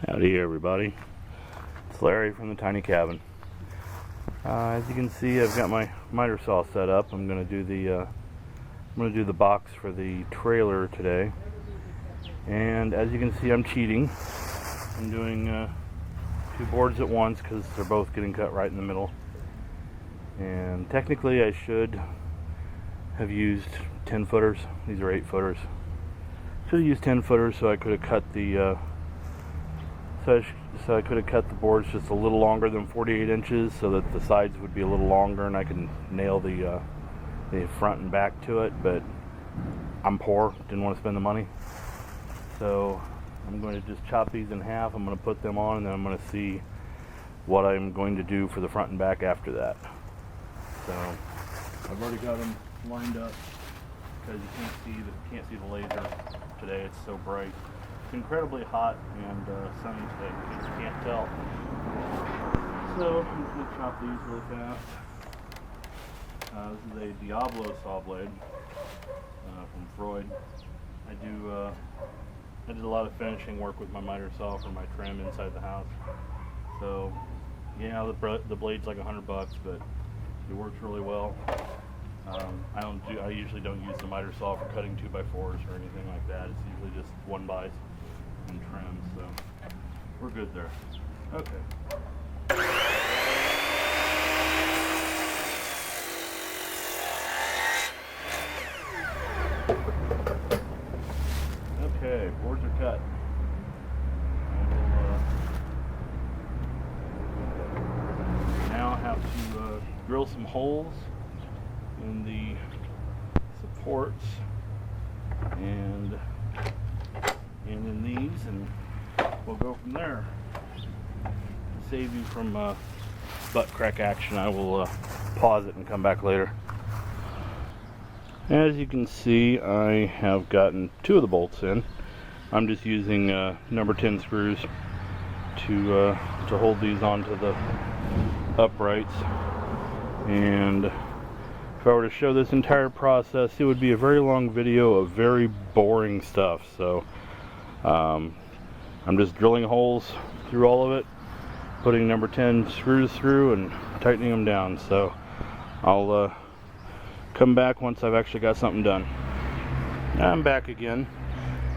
Howdy everybody, it's Larry from the Tiny Cabin. As you can see, I've got my miter saw set up. I'm going to do the box for the trailer today, and as you can see, I'm cheating. I'm doing two boards at once because they're both getting cut right in the middle, and technically I should have used 10 footers. These are 8 footers. Should have used 10 footers so I could have cut the So I could have cut the boards just a little longer than 48 inches so that the sides would be a little longer and I can nail the front and back to it, but I'm poor, didn't want to spend the money. So I'm going to just chop these in half. I'm going to put them on, and then I'm going to see what I'm going to do for the front and back after that. So I've already got them lined up because you can't see the laser today. It's so bright. It's incredibly hot and sunny today. You just can't tell. So I'm just going to chop these really fast. This is a Diablo saw blade from Freud. I did a lot of finishing work with my miter saw for my trim inside the house. So yeah, the blade's like $100, but it works really well. I usually don't use the miter saw for cutting 2x4s or anything like that. It's usually just 1x and trim, so we're good there. Okay. Okay, boards are cut. Now have to drill some holes in the supports and in these, and we'll go from there. To save you from butt crack action, I will pause it and come back later. As you can see, I have gotten 2 of the bolts in. I'm just using number 10 screws to hold these onto the uprights. And if I were to show this entire process, it would be a very long video of very boring stuff. So I'm just drilling holes through all of it, putting number 10 screws through and tightening them down. So I'll come back once I've actually got something done. I'm back again.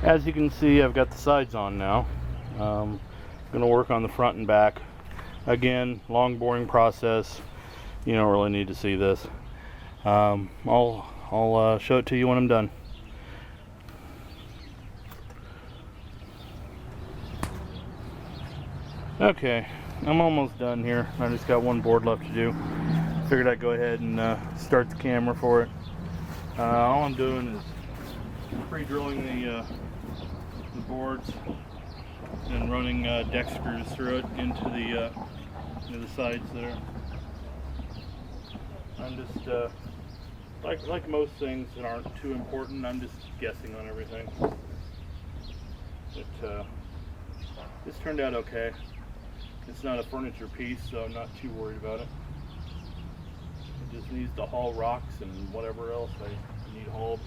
As you can see, I've got the sides on now. I'm gonna work on the front and back. Again, long boring process. You don't really need to see this. I'll show it to you when I'm done. Okay, I'm almost done here. I just got one board left to do. Figured I'd go ahead and start the camera for it. All I'm doing is pre-drilling the boards and running deck screws through it into the sides there. I'm just like most things that aren't too important, I'm just guessing on everything. This turned out okay. It's not a furniture piece, so I'm not too worried about it. It just needs to haul rocks and whatever else I need hauled.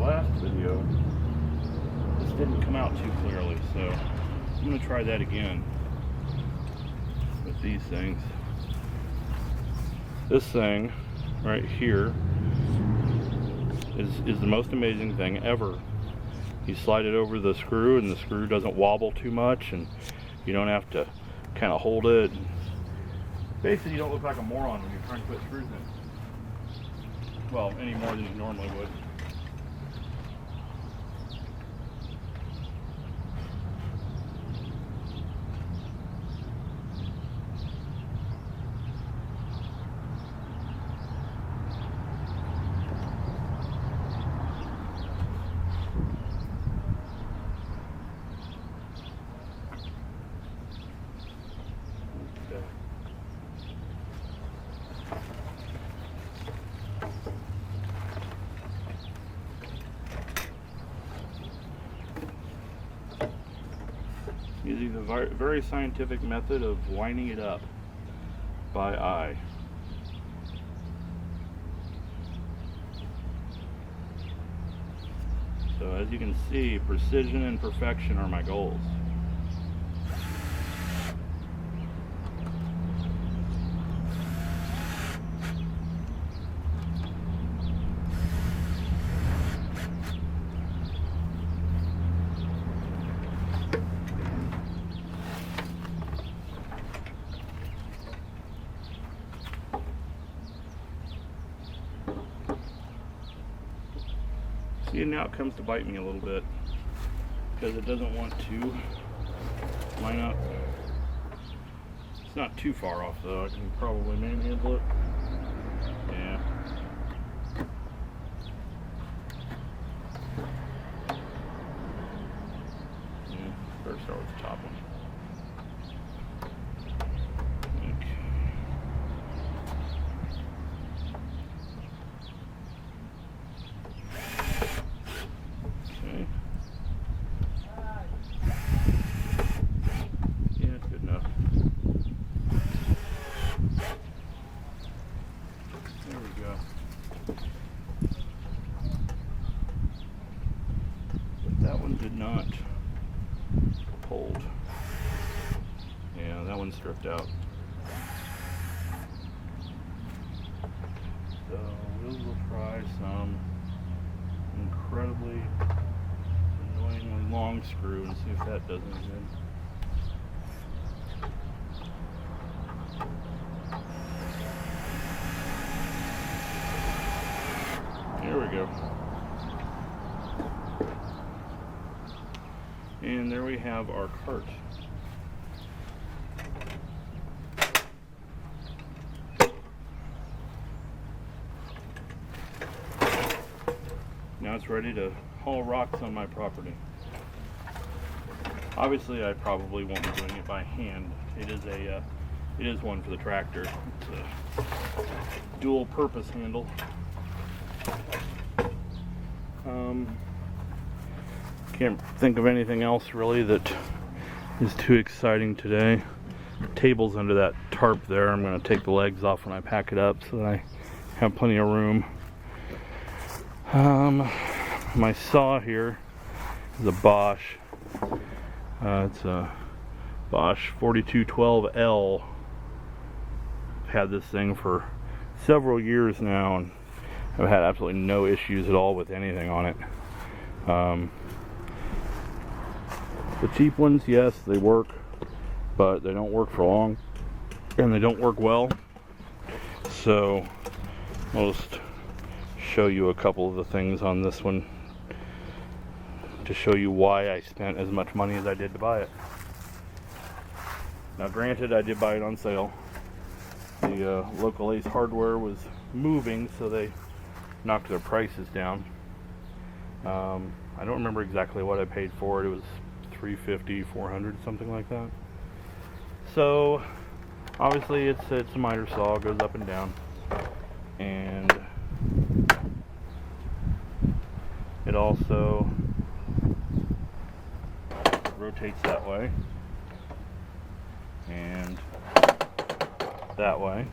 Last video, this didn't come out too clearly, so I'm going to try that again with these things. This thing right here is the most amazing thing ever. You slide it over the screw and the screw doesn't wobble too much, and you don't have to kind of hold it. Basically, you don't look like a moron when you're trying to put screws in. Well, any more than you normally would. very scientific method of winding it up by eye. So as you can see, precision and perfection are my goals. See, now it comes to bite me a little bit because it doesn't want to line up. It's not too far off though. I can probably manhandle it. Yeah. Better start with the top one. That one did not hold. Yeah, that one stripped out. So we will try some incredibly annoyingly long screw and see if that does any good. There we go. And there we have our cart. Now it's ready to haul rocks on my property. Obviously, I probably won't be doing it by hand. It is one for the tractor. It's a dual purpose handle. Can't think of anything else really that is too exciting today. Table's under that tarp there. I'm going to take the legs off when I pack it up so that I have plenty of room. My saw here is a Bosch. It's a Bosch 4212L. I've had this thing for several years now and I've had absolutely no issues at all with anything on it. The cheap ones, yes, they work, but they don't work for long and they don't work well. So I'll just show you a couple of the things on this one to show you why I spent as much money as I did to buy it. Now granted, I did buy it on sale. The local Ace Hardware was moving, so they knocked their prices down. I don't remember exactly what I paid for it. It was $350, $400, something like that. So obviously it's a miter saw, goes up and down, and it also rotates that way and that way.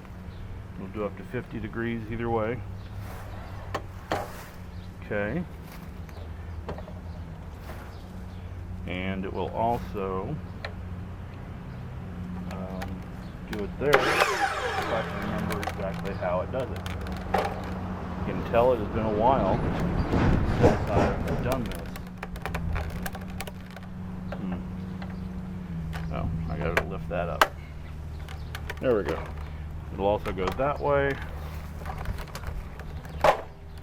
It'll do up to 50 degrees either way. Okay. And it will also do it there, if I can remember exactly how it does it. You can tell it has been a while since I've done this. Oh, I gotta lift that up. There we go. It'll also go that way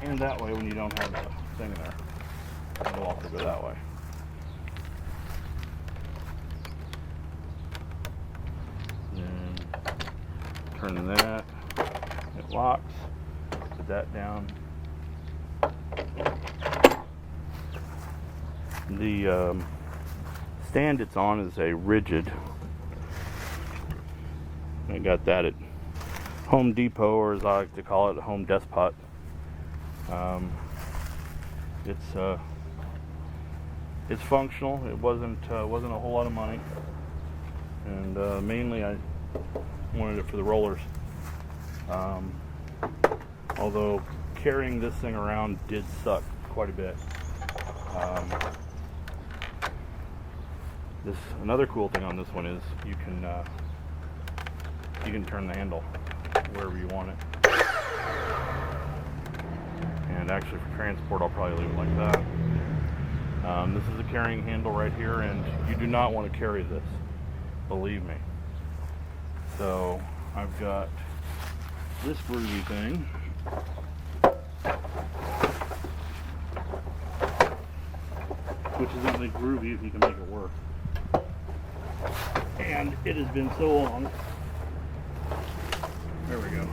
and that way when you don't have the thing there. It'll also go that way. Turning that, it locks, put that down. The stand it's on is a rigid. I got that at Home Depot, or as I like to call it, a Home Despot. It's functional. It wasn't a whole lot of money. and mainly I wanted it for the rollers. Although carrying this thing around did suck quite a bit. Another cool thing on this one is you can turn the handle wherever you want it. And actually for transport I'll probably leave it like that. This is a carrying handle right here, and you do not want to carry this, believe me. So I've got this groovy thing. Which is only groovy if you can make it work. And it has been so long, there we go,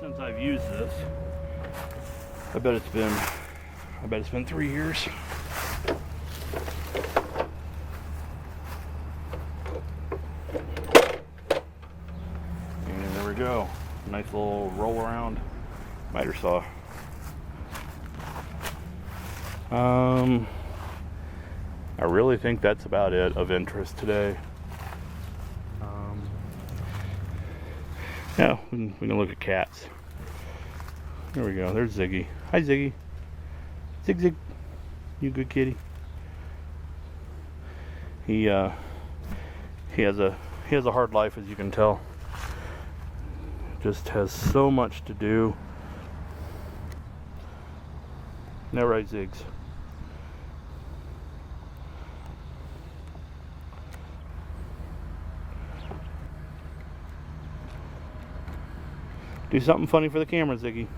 since I've used this. I bet it's been 3 years. And there we go. Nice little roll around miter saw. I really think that's about it of interest today. Yeah, we can look at cats. There we go. There's Ziggy. Hi, Ziggy. Zig, Zig. You good kitty? He has a hard life, as you can tell. Just has so much to do. No right, Zigs. Do something funny for the camera, Ziggy.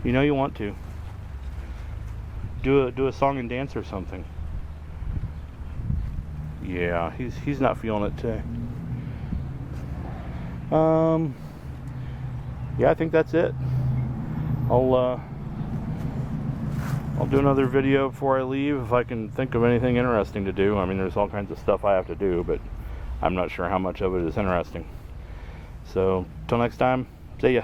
You know you want to. Do a song and dance or something. Yeah, he's not feeling it today. Yeah, I think that's it. I'll do another video before I leave if I can think of anything interesting to do. I mean, there's all kinds of stuff I have to do, but I'm not sure how much of it is interesting. So, till next time, see ya.